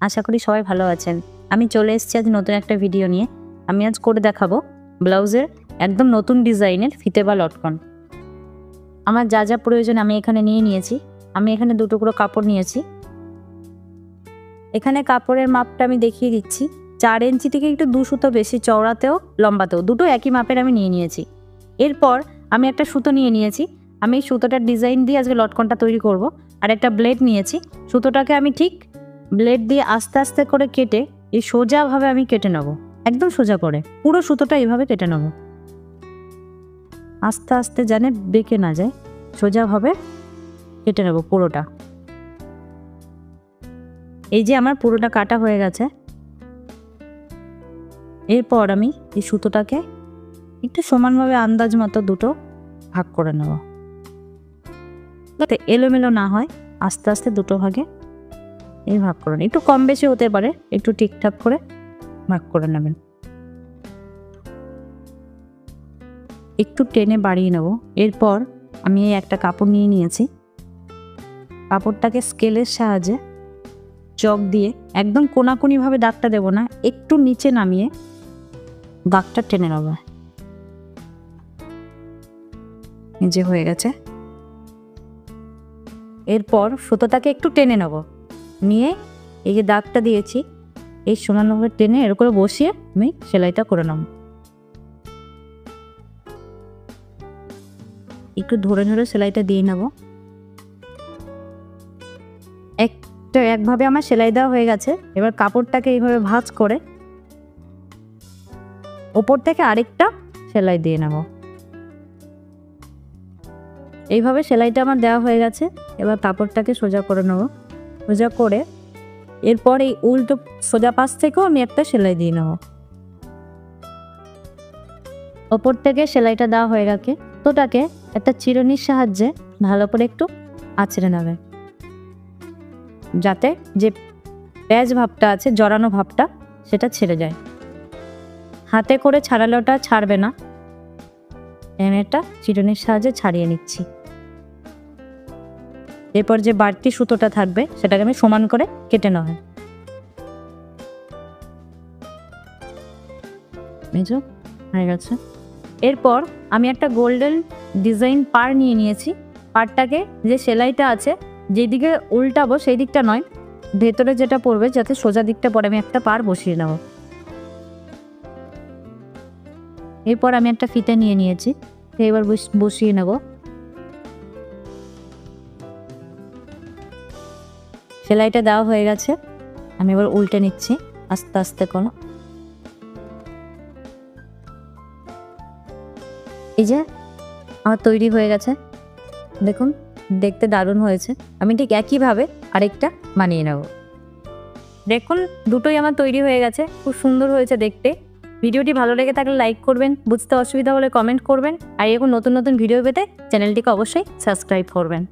আশা করি সবাই ভালো আছেন। আমি চলে এসেছি আজ নতুন একটা ভিডিও নিয়ে। আমি আজ করে দেখাবো ব্লাউজের একদম নতুন ডিজাইনের ফিতে বা লটকন। আমার যা যা প্রয়োজন আমি এখানে নিয়ে নিয়েছি। আমি এখানে 2 টুকরো কাপড় নিয়েছি। এখানে কাপড়ের মাপটা আমি দেখিয়ে দিচ্ছি। 4 ইঞ্চি থেকে একটু 2 সুতো বেশি চওড়াতেও লম্বাতেও দুটো একই মাপের আমি নিয়ে নিয়েছি। এরপর আমি একটা সুতো নিয়ে নিয়েছি। আমি এই সুতোটার ডিজাইন দিয়ে আজকে লটকনটা তৈরি করব। আর একটা ব্লেড নিয়েছি। সুতোটাকে আমি ঠিক ব্লেড দিয়ে আস্তে আস্তে করে কেটে এই সোজাভাবে আমি কেটে নেব, একদম সোজা করে পুরো সুতোটা এইভাবে কেটে নেব, আস্তে আস্তে যেন বেঁকে না যায়, সোজাভাবে কেটে নেব পুরোটা। এই যে আমার পুরোটা কাটা হয়ে গেছে। এরপর আমি এই সুতোটাকে একটু সমানভাবে আন্দাজ মতো দুটো ভাগ করে নেব, যাতে এলোমেলো না হয়। আস্তে আস্তে দুটো ভাগে এই ভাগ করে একটু কম বেশি হতে পারে, একটু ঠিকঠাক করে ভাগ করে নেবেন। একটু টেনে বাড়িয়ে নেব। এরপর আমি এই একটা কাপড় নিয়ে নিয়েছি। কাপড়টাকে স্কেলের সাহায্যে চক দিয়ে একদম কোনাকুনিভাবে দাগটা দেব না, একটু নিচে নামিয়ে দাগটা টেনে নেব। এই যে হয়ে গেছে। এরপর সুতোটাকে একটু টেনে নেব, নিয়ে এই যে দাগটা দিয়েছি এই সমানভাবে টেনে এর করে বসিয়ে আমি সেলাইটা করে নেব। একটু ধরে ধরে সেলাইটা দিয়ে নেব। একভাবে আমার সেলাই দেওয়া হয়ে গেছে। এবার কাপড়টাকে এইভাবে ভাঁজ করে ওপর থেকে আরেকটা সেলাই দিয়ে নেব। এইভাবে সেলাইটা আমার দেওয়া হয়ে গেছে। এবার কাপড়টাকে সোজা করে নেব। সোজা করে এরপর এই উল্টো সোজা পাশ থেকেও আমি একটা সেলাই দিয়ে নেব। ওপর থেকে সেলাইটা দেওয়া হয়ে গেছে। তোটাকে একটা চিরুনির সাহায্যে ভালো করে একটু আঁচড়ে নেবে, যাতে যে প্যাচ ভাবটা আছে, জড়ানো ভাবটা, সেটা ছেড়ে যায়। হাতে করে ছাড়ালে ওটা ছাড়বে না। আমি একটা চিরুনির সাহায্যে ছাড়িয়ে নিচ্ছি। এরপর যে বাড়তি সুতোটা থাকবে সেটাকে আমি সমান করে কেটে নেব। হয়ে গেছে। এরপর আমি একটা গোল্ডেন ডিজাইন পাড় নিয়ে নিয়েছি। পাড়টাকে যে সেলাইটা আছে যেদিকে উল্টাবো সেই দিকটা নয়, ভেতরে যেটা পড়বে যাতে সোজা দিকটা পরে আমি একটা পাড় বসিয়ে নেব। এরপর আমি একটা ফিতে নিয়ে নিয়েছি, এবার বসিয়ে নেব। সেলাইটা দেওয়া হয়ে গেছে। আমি এবার উল্টে নিচ্ছি আস্তে আস্তে করে। এই যে আমার তৈরি হয়ে গেছে, দেখুন দেখতে দারুণ হয়েছে। আমি ঠিক একইভাবে আরেকটা বানিয়ে নেব। দেখুন দুটোই আমার তৈরি হয়ে গেছে, খুব সুন্দর হয়েছে দেখতে। ভিডিওটি ভালো লেগে থাকলে লাইক করবেন, বুঝতে অসুবিধা হলে কমেন্ট করবেন, আর এরকম নতুন নতুন ভিডিও পেতে চ্যানেলটিকে অবশ্যই সাবস্ক্রাইব করবেন।